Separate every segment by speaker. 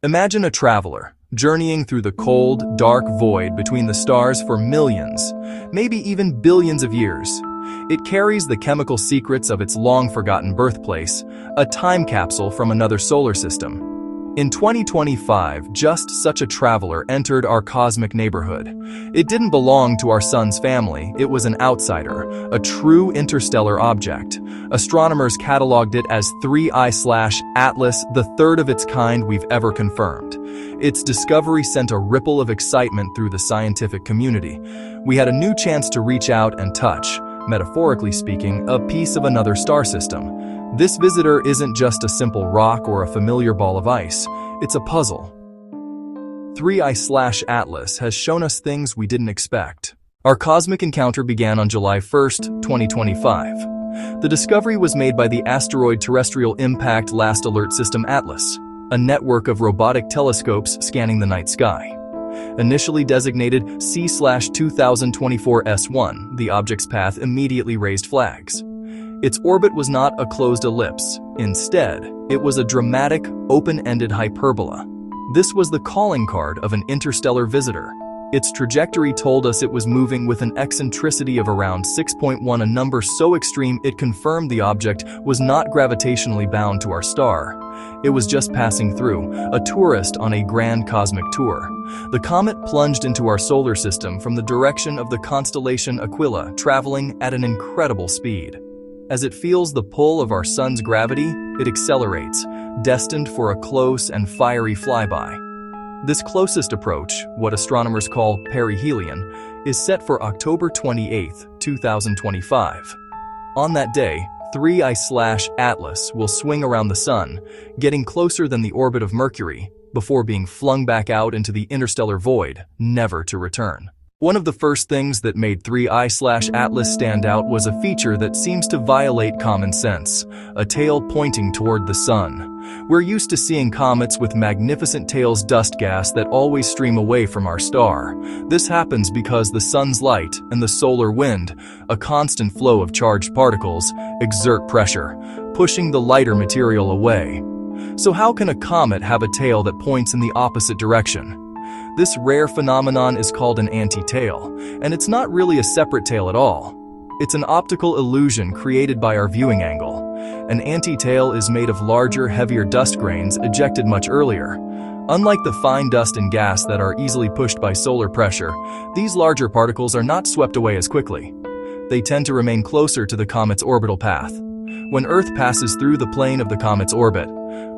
Speaker 1: Imagine a traveler, journeying through the cold, dark void between the stars for millions, maybe even billions of years. It carries the chemical secrets of its long-forgotten birthplace, a time capsule from another solar system. In 2025, just such a traveler entered our cosmic neighborhood. It didn't belong to our sun's family, it was an outsider, a true interstellar object. Astronomers cataloged it as 3I/Atlas, the third of its kind we've ever confirmed. Its discovery sent a ripple of excitement through the scientific community. We had a new chance to reach out and touch, metaphorically speaking, a piece of another star system. This visitor isn't just a simple rock or a familiar ball of ice, it's a puzzle. 3I/Atlas has shown us things we didn't expect. Our cosmic encounter began on July 1st, 2025. The discovery was made by the Asteroid Terrestrial Impact Last Alert System ATLAS, a network of robotic telescopes scanning the night sky. Initially designated C/2024-S1, the object's path immediately raised flags. Its orbit was not a closed ellipse. Instead, it was a dramatic, open-ended hyperbola. This was the calling card of an interstellar visitor. Its trajectory told us it was moving with an eccentricity of around 6.1, a number so extreme it confirmed the object was not gravitationally bound to our star. It was just passing through, a tourist on a grand cosmic tour. The comet plunged into our solar system from the direction of the constellation Aquila, traveling at an incredible speed. As it feels the pull of our sun's gravity, it accelerates, destined for a close and fiery flyby. This closest approach, what astronomers call perihelion, is set for October 28, 2025. On that day, 3I/Atlas will swing around the sun, getting closer than the orbit of Mercury, before being flung back out into the interstellar void, never to return. One of the first things that made 3I/Atlas stand out was a feature that seems to violate common sense, a tail pointing toward the sun. We're used to seeing comets with magnificent tails, dust gas that always stream away from our star. This happens because the sun's light and the solar wind, a constant flow of charged particles, exert pressure, pushing the lighter material away. So how can a comet have a tail that points in the opposite direction? This rare phenomenon is called an anti-tail, and it's not really a separate tail at all. It's an optical illusion created by our viewing angle. An anti-tail is made of larger, heavier dust grains ejected much earlier. Unlike the fine dust and gas that are easily pushed by solar pressure, these larger particles are not swept away as quickly. They tend to remain closer to the comet's orbital path. When Earth passes through the plane of the comet's orbit,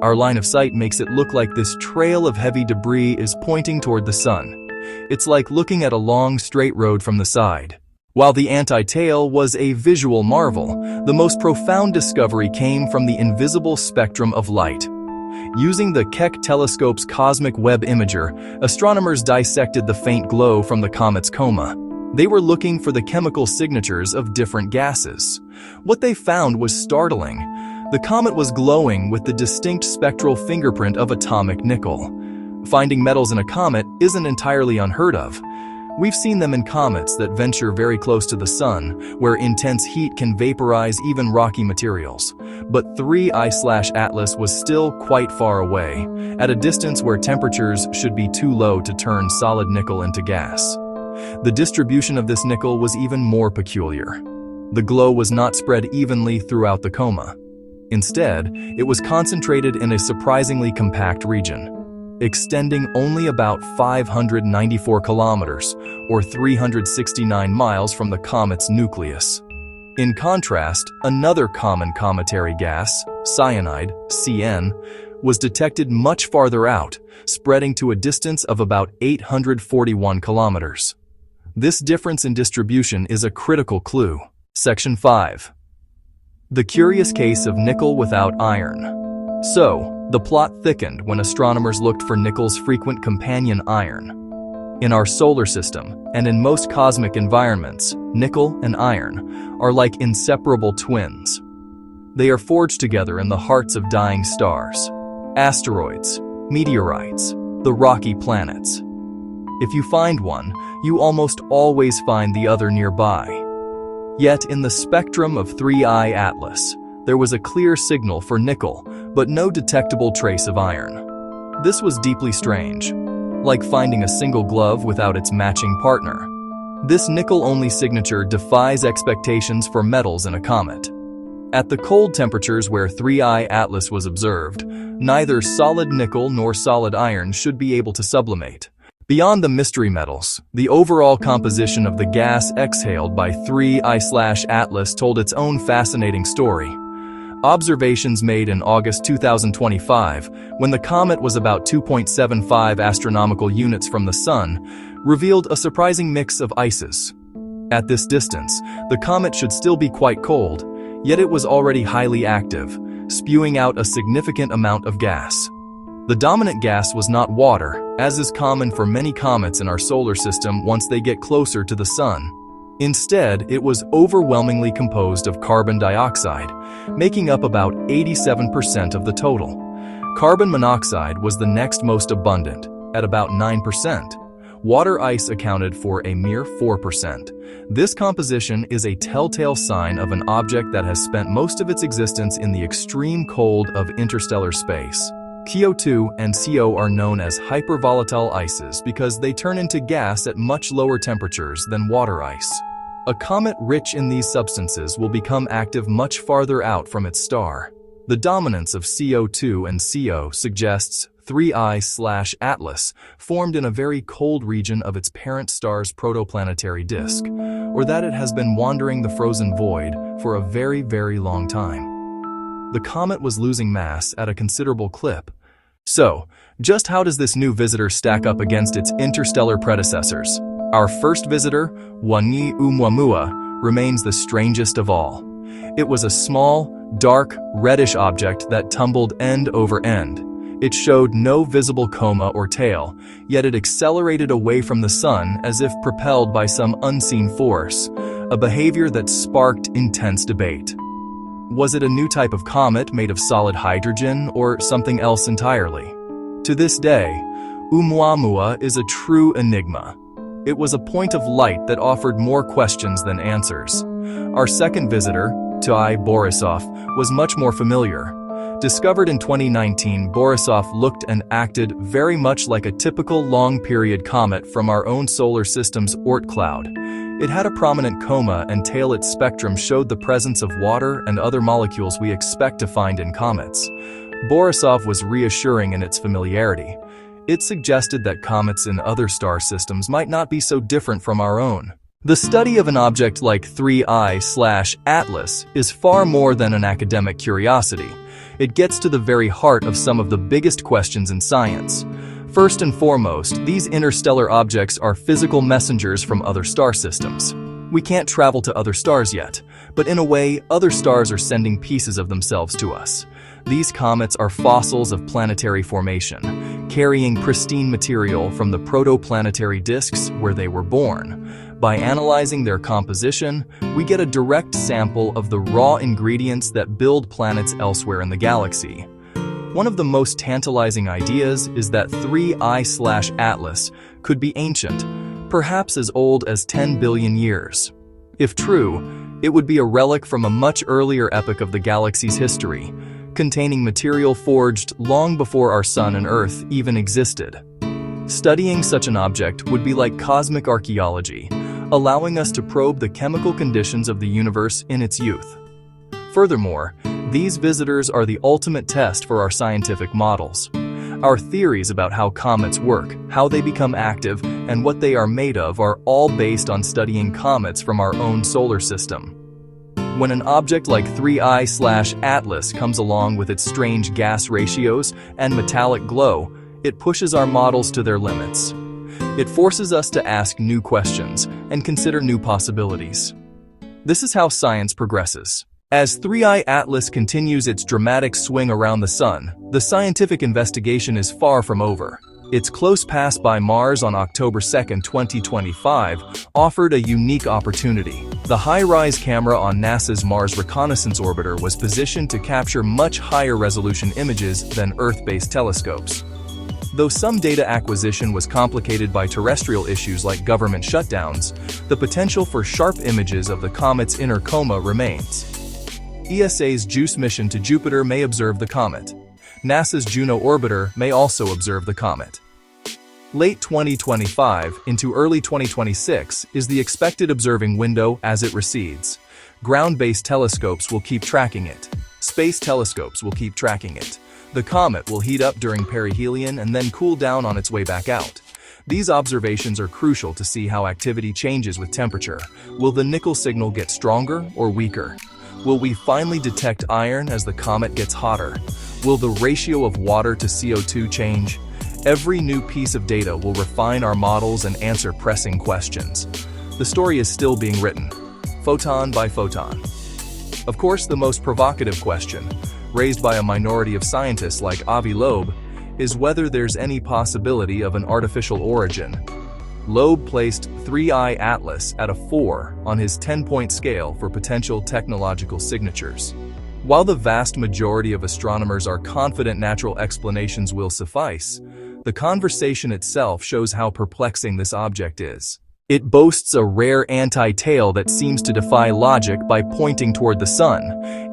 Speaker 1: our line of sight makes it look like this trail of heavy debris is pointing toward the sun. It's like looking at a long, straight road from the side. While the anti-tail was a visual marvel, the most profound discovery came from the invisible spectrum of light. Using the Keck telescope's cosmic web imager, astronomers dissected the faint glow from the comet's coma. They were looking for the chemical signatures of different gases. What they found was startling. The comet was glowing with the distinct spectral fingerprint of atomic nickel. Finding metals in a comet isn't entirely unheard of. We've seen them in comets that venture very close to the sun, where intense heat can vaporize even rocky materials. But 3I/Atlas was still quite far away, at a distance where temperatures should be too low to turn solid nickel into gas. The distribution of this nickel was even more peculiar. The glow was not spread evenly throughout the coma. Instead, it was concentrated in a surprisingly compact region, extending only about 594 kilometers, or 369 miles from the comet's nucleus. In contrast, another common cometary gas, cyanide, CN, was detected much farther out, spreading to a distance of about 841 kilometers. This difference in distribution is a critical clue. Section 5. The curious case of nickel without iron. So, the plot thickened when astronomers looked for nickel's frequent companion iron. In our solar system, and in most cosmic environments, nickel and iron are like inseparable twins. They are forged together in the hearts of dying stars, asteroids, meteorites, the rocky planets. If you find one, you almost always find the other nearby. Yet in the spectrum of 3I/Atlas, there was a clear signal for nickel, but no detectable trace of iron. This was deeply strange, like finding a single glove without its matching partner. This nickel-only signature defies expectations for metals in a comet. At the cold temperatures where 3I Atlas was observed, neither solid nickel nor solid iron should be able to sublimate. Beyond the mystery metals, the overall composition of the gas exhaled by 3I Atlas told its own fascinating story. Observations made in August 2025, when the comet was about 2.75 astronomical units from the Sun, revealed a surprising mix of ices. At this distance, the comet should still be quite cold, yet it was already highly active, spewing out a significant amount of gas. The dominant gas was not water, as is common for many comets in our solar system once they get closer to the Sun. Instead, it was overwhelmingly composed of carbon dioxide, making up about 87% of the total. Carbon monoxide was the next most abundant, at about 9%. Water ice accounted for a mere 4%. This composition is a telltale sign of an object that has spent most of its existence in the extreme cold of interstellar space. CO2 and CO are known as hypervolatile ices because they turn into gas at much lower temperatures than water ice. A comet rich in these substances will become active much farther out from its star. The dominance of CO2 and CO suggests 3I Atlas formed in a very cold region of its parent star's protoplanetary disk, or that it has been wandering the frozen void for a very, very long time. The comet was losing mass at a considerable clip. So, just how does this new visitor stack up against its interstellar predecessors? Our first visitor, Oumuamua, remains the strangest of all. It was a small, dark, reddish object that tumbled end over end. It showed no visible coma or tail, yet it accelerated away from the Sun as if propelled by some unseen force, a behavior that sparked intense debate. Was it a new type of comet made of solid hydrogen or something else entirely? To this day, Oumuamua is a true enigma. It was a point of light that offered more questions than answers. Our second visitor, Borisov, was much more familiar. Discovered in 2019, Borisov looked and acted very much like a typical long-period comet from our own solar system's Oort cloud. It had a prominent coma and tail. Its spectrum showed the presence of water and other molecules we expect to find in comets. Borisov was reassuring in its familiarity. It suggested that comets in other star systems might not be so different from our own. The study of an object like 3I Atlas is far more than an academic curiosity. It gets to the very heart of some of the biggest questions in science. First and foremost, these interstellar objects are physical messengers from other star systems. We can't travel to other stars yet, but in a way, other stars are sending pieces of themselves to us. These comets are fossils of planetary formation, carrying pristine material from the protoplanetary disks where they were born. By analyzing their composition, we get a direct sample of the raw ingredients that build planets elsewhere in the galaxy. One of the most tantalizing ideas is that 3I Atlas could be ancient, perhaps as old as 10 billion years. If true, it would be a relic from a much earlier epoch of the galaxy's history, containing material forged long before our Sun and Earth even existed. Studying such an object would be like cosmic archaeology, allowing us to probe the chemical conditions of the universe in its youth. Furthermore, these visitors are the ultimate test for our scientific models. Our theories about how comets work, how they become active, and what they are made of are all based on studying comets from our own solar system. When an object like 3I Atlas comes along with its strange gas ratios and metallic glow, it pushes our models to their limits. It forces us to ask new questions and consider new possibilities. This is how science progresses. As 3I Atlas continues its dramatic swing around the Sun, the scientific investigation is far from over. Its close pass by Mars on October 2, 2025, offered a unique opportunity. The high-rise camera on NASA's Mars Reconnaissance Orbiter was positioned to capture much higher resolution images than Earth-based telescopes. Though some data acquisition was complicated by terrestrial issues like government shutdowns, the potential for sharp images of the comet's inner coma remains. ESA's JUICE mission to Jupiter may observe the comet. NASA's Juno orbiter may also observe the comet. Late 2025 into early 2026 is the expected observing window as it recedes. Ground-based telescopes will keep tracking it. Space telescopes will keep tracking it. The comet will heat up during perihelion and then cool down on its way back out. These observations are crucial to see how activity changes with temperature. Will the nickel signal get stronger or weaker? Will we finally detect iron as the comet gets hotter? Will the ratio of water to CO2 change? Every new piece of data will refine our models and answer pressing questions. The story is still being written, photon by photon. Of course, the most provocative question, raised by a minority of scientists like Avi Loeb, is whether there's any possibility of an artificial origin. Loeb placed 3I Atlas at a 4 on his 10-point scale for potential technological signatures. While the vast majority of astronomers are confident natural explanations will suffice, the conversation itself shows how perplexing this object is. It boasts a rare anti-tail that seems to defy logic by pointing toward the sun.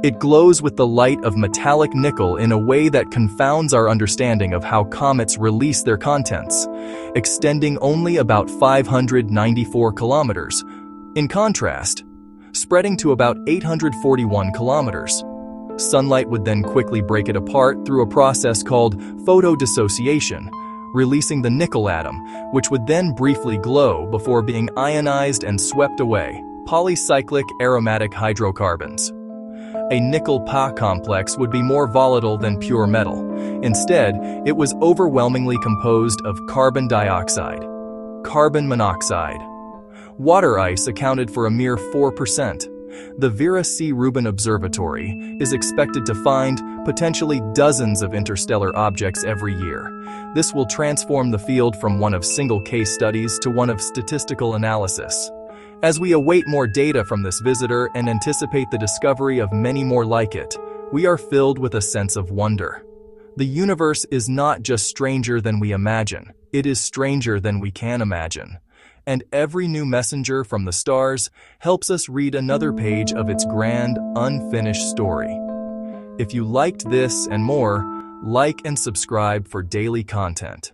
Speaker 1: It glows with the light of metallic nickel in a way that confounds our understanding of how comets release their contents, extending only about 594 kilometers. In contrast, spreading to about 841 kilometers. Sunlight would then quickly break it apart through a process called photodissociation, releasing the nickel atom, which would then briefly glow before being ionized and swept away. Polycyclic aromatic hydrocarbons. A nickel-Pa complex would be more volatile than pure metal. Instead, it was overwhelmingly composed of carbon dioxide, carbon monoxide. Water ice accounted for a mere 4%. The Vera C. Rubin Observatory is expected to find potentially dozens of interstellar objects every year. This will transform the field from one of single case studies to one of statistical analysis. As we await more data from this visitor and anticipate the discovery of many more like it, we are filled with a sense of wonder. The universe is not just stranger than we imagine, it is stranger than we can imagine. And every new messenger from the stars helps us read another page of its grand, unfinished story. If you liked this and more, like and subscribe for daily content.